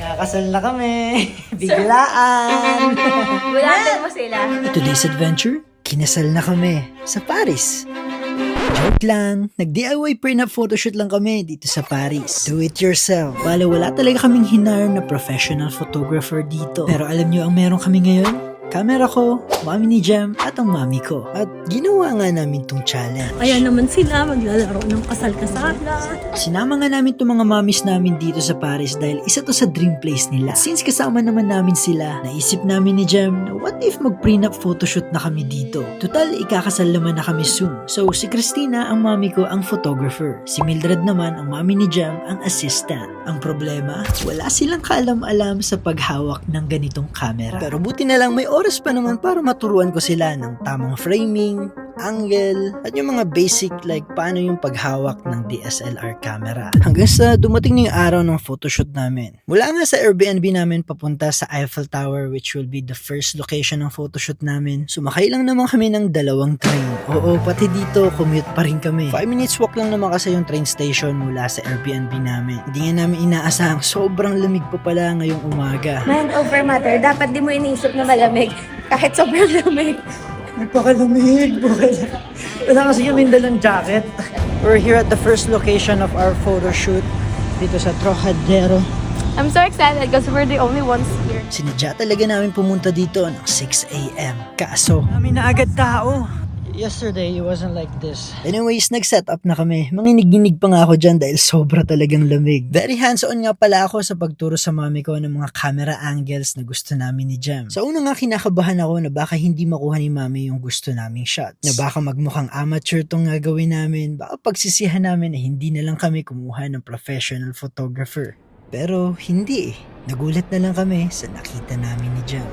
Kakasal na kami. Biglaan. Bulatan mo sila. Today's adventure, kinasal na kami sa Paris. Joke lang, nag-DIY prenup photoshoot lang kami dito sa Paris. Do it yourself. Bale, wala talaga kaming hinar na professional photographer dito. Pero alam nyo ang meron kami ngayon? Camera ko, mami ni Jem at ang mami ko. At ginawa nga namin tong challenge. Kaya naman sila maglalaro ng kasal-kasalan. Sinama nga namin itong mga mamis namin dito sa Paris dahil isa to sa dream place nila. Since kasama naman namin sila, naisip namin ni Jem na what if mag-prenup photoshoot na kami dito. Total, ikakasal naman na kami soon. So, si Christina, ang mami ko, ang photographer. Si Mildred naman, ang mami ni Jem, ang assistant. Ang problema, wala silang kaalam-alam sa paghawak ng ganitong camera. Pero buti na lang may oras pa naman para maturuan ko sila ng tamang framing, angle, at yung mga basic like paano yung paghawak ng DSLR camera. Hanggang sa dumating na yung araw ng photoshoot namin. Mula nga sa Airbnb namin papunta sa Eiffel Tower, which will be the first location ng photoshoot namin, sumakay lang naman kami ng 2 train. Oo, pati dito commute pa rin kami. 5 minutes walk lang naman kasi yung train station mula sa Airbnb namin. Hindi nga namin inaasahang sobrang lamig pa pala ngayong umaga. Mind over matter. Dapat di mo iniisip na malamig. Kahit sobrang lamig. Nagpakalamig. Wala kasi kami dalang jacket. We're here at the first location of our photo shoot dito sa Trocadero. I'm so excited because we're the only ones here. Sinadya talaga namin pumunta dito ng 6 a.m. Kaso, Kami na agad tao. Yesterday, it wasn't like this. anyways, nag-set up na kami. Manginig-ginig pa nga ako dyan dahil sobra talagang lamig. Very hands-on nga pala ako sa pagturo sa mami ko ng mga camera angles na gusto namin ni Jem. Sa una nga kinakabahan ako na baka hindi makuha ni mami yung gusto naming shots. Na baka magmukhang amateur tong gagawin namin. Baka pagsisihan namin na hindi na lang kami kumuha ng professional photographer. Pero hindi eh. Nagulat na lang kami sa nakita namin ni Jem.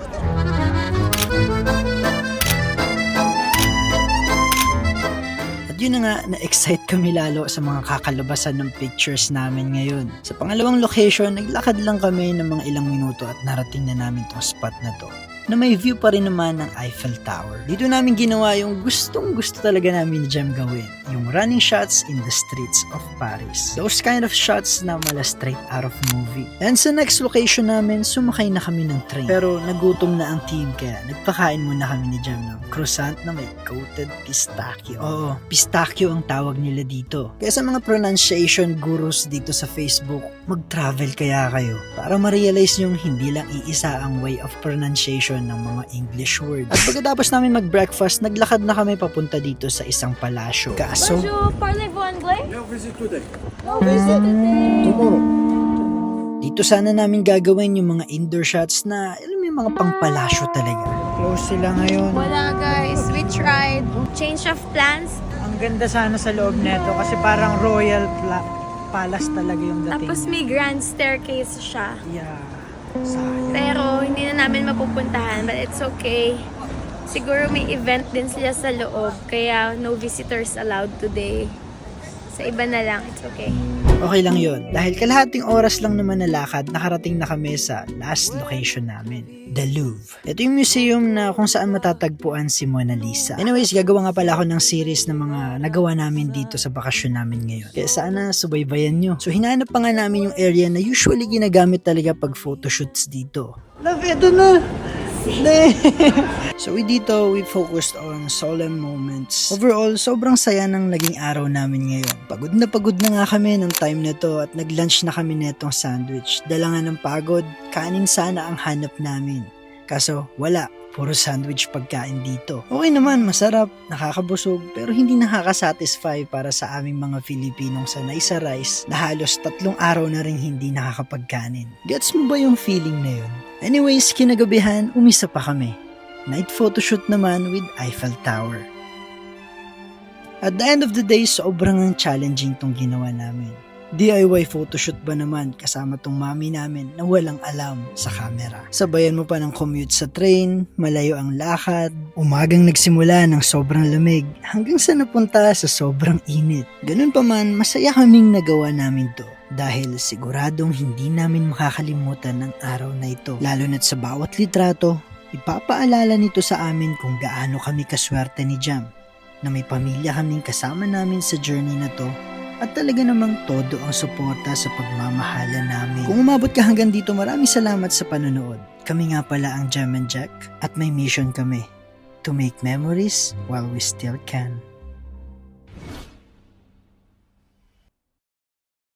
Yun na nga, na-excite kami lalo sa mga kakalabasan ng pictures namin ngayon. Sa pangalawang location, naglakad lang kami ng mga ilang minuto at narating na namin tong spot na to, na may view pa rin naman ng Eiffel Tower. Dito namin ginawa yung gustong gusto talaga namin ni Jem gawin, yung running shots in the streets of Paris. Those kind of shots na mala straight out of movie. And sa next location namin, sumakay na kami ng train. Pero nagutom na ang team kaya nagpakain muna kami ni Jem ng croissant na may coated pistachio. Oo, pistachio ang tawag nila dito. Kaya sa mga pronunciation gurus dito sa Facebook, mag-travel kaya kayo para ma-realize yung hindi lang iisa ang way of pronunciation ng mga English words. At pagkatapos namin mag-breakfast, naglakad na kami papunta dito sa isang palasyo. Kaso, Bonjour, parlez-vous anglais? No visit today. No visit today. Tomorrow. dito sana namin gagawin yung mga indoor shots na, alam mo yung mga pangpalasyo talaga. Close sila ngayon. Wala guys, we tried. Change of plans. Ang ganda sana sa loob neto kasi parang royal palace talaga yung dating. Tapos may grand staircase siya. Yeah. Sayang. Pero hindi na namin mapupuntahan, but it's okay. Siguro may event din sila sa loob, kaya no visitors allowed today. Sa iba na lang, it's okay. Okay lang yun. Dahil kalahating oras lang naman na lakad, nakarating na kami sa last location namin, the Louvre. Ito yung museum na kung saan matatagpuan si Mona Lisa. Anyways, gagawa nga pala ako ng series ng mga nagawa namin dito sa bakasyon namin ngayon. Kaya sana subaybayan nyo. So hinanap pa nga namin yung area na usually ginagamit talaga pag photoshoots dito. Love, ito na! So dito, we focused on solemn moments. Overall, sobrang saya ng naging araw namin ngayon. Pagod na nga kami ng time na to at nag-lunch na kami netong sandwich. Dala nga ng pagod, kanin sana ang hanap namin. Kaso wala, puro sandwich pagkain dito. Okay naman, masarap, nakakabusog, pero hindi nakakasatisfy para sa aming mga Filipinong sanay sa rice na halos 3 araw na rin hindi nakakapagkanin. Gets mo ba yung feeling na yun? Anyways, kinagabihan, umisa pa kami. Night photoshoot naman with Eiffel Tower. At the end of the day, sobrang challenging tong ginawa namin. DIY photoshoot ba naman kasama tong mami namin na walang alam sa camera. Sabayan mo pa ng commute sa train, malayo ang lakad, umagang nagsimula ng sobrang lamig hanggang sa napunta sa sobrang init. Ganun pa man, masaya kaming nagawa namin to. Dahil siguradong hindi namin makakalimutan ng araw na ito. Lalo na't sa bawat litrato, ipapaalala nito sa amin kung gaano kami kaswerte ni Jem na may pamilya kaming kasama namin sa journey na to at talaga namang todo ang suporta sa pagmamahala namin. Kung umabot ka hanggang dito, maraming salamat sa panonood. Kami nga pala ang Gem and Jack at may mission kami to make memories while we still can.